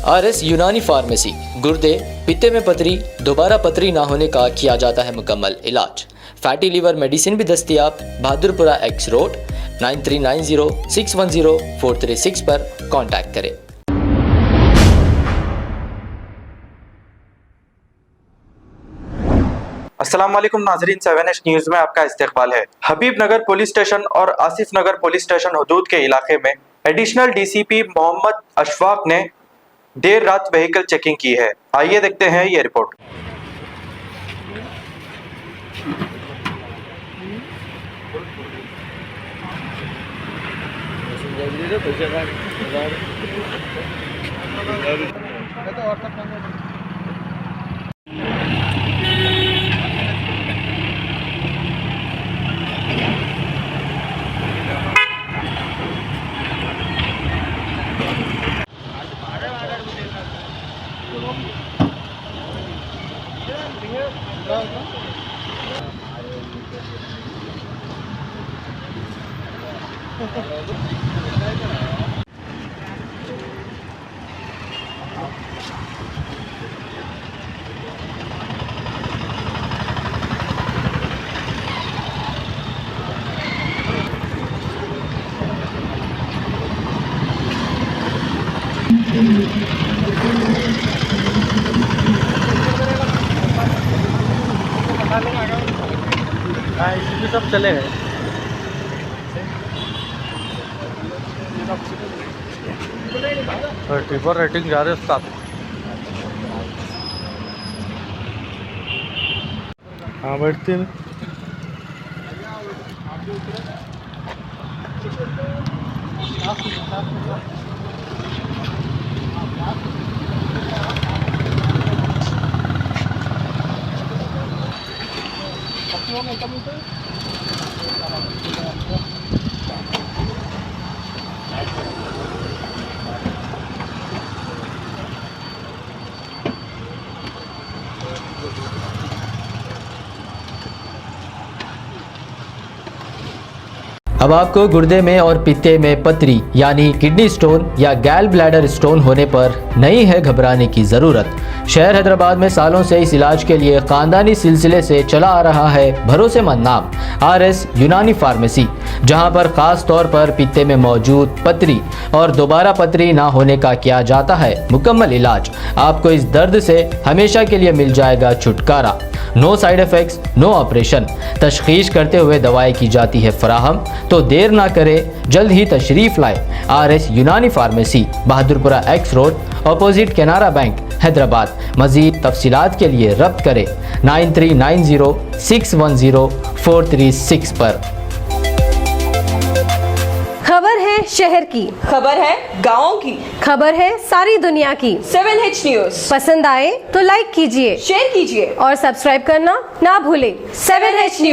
RS यूनानी pharmacy, गुर्दे, पित्ते में पथरी, दोबारा पथरी ना होने का किया जाता है मुकम्मल इलाज। फैटी लीवर मेडिसिन भी दस्तियाब। बहादुरपुरा X रोड 9390610436 पर कांटेक्ट करें। अस्सलाम वालेकुम नाजरीन, 7H न्यूज़ में आपका इस्तकबाल है। हबीब नगर पुलिस स्टेशन और आसिफ नगर पुलिस स्टेशन हदूद के इलाके में एडिशनल DCP मोहम्मद अशफाक ने देर रात व्हीकल चेकिंग की है। आइए देखते हैं ये रिपोर्ट। इसमें सब चले गए। ट्रिपल रेटिंग जा रहे साथ। हाँ बैठती है। अब आपको गुर्दे में और पित्ते में पथरी यानी किडनी स्टोन या गैल ब्लैडर स्टोन होने पर नहीं है घबराने की ज़रूरत। शहर हैदराबाद में सालों से इस इलाज के लिए ख़ानदानी सिलसिले से चला आ रहा है भरोसेमंद नाम RS यूनानी फार्मेसी, जहां पर ख़ास तौर पर पित्ते में मौजूद पथरी और दोबारा पथरी ना होने का किया जाता है मुकम्मल इलाज। आपको इस दर्द से हमेशा के लिए मिल जाएगा छुटकारा। No side effects, no operation. तशख़ीस करते हुए दवाएं की जाती है फराहम। तो देर ना करें, जल्द ही तशरीफ़ लाए। RS यूनानी pharmacy, Bahadurpura X road, opposite Canara bank, Hyderabad. मज़ीद तफसीलात के लिए रब्त करें 9390610436 पर। खबर है शहर की, खबर है गाँव की, खबर है सारी दुनिया की। 7H न्यूज़ पसंद आए तो लाइक कीजिए, शेयर कीजिए और सब्सक्राइब करना ना भूलें। 7H news.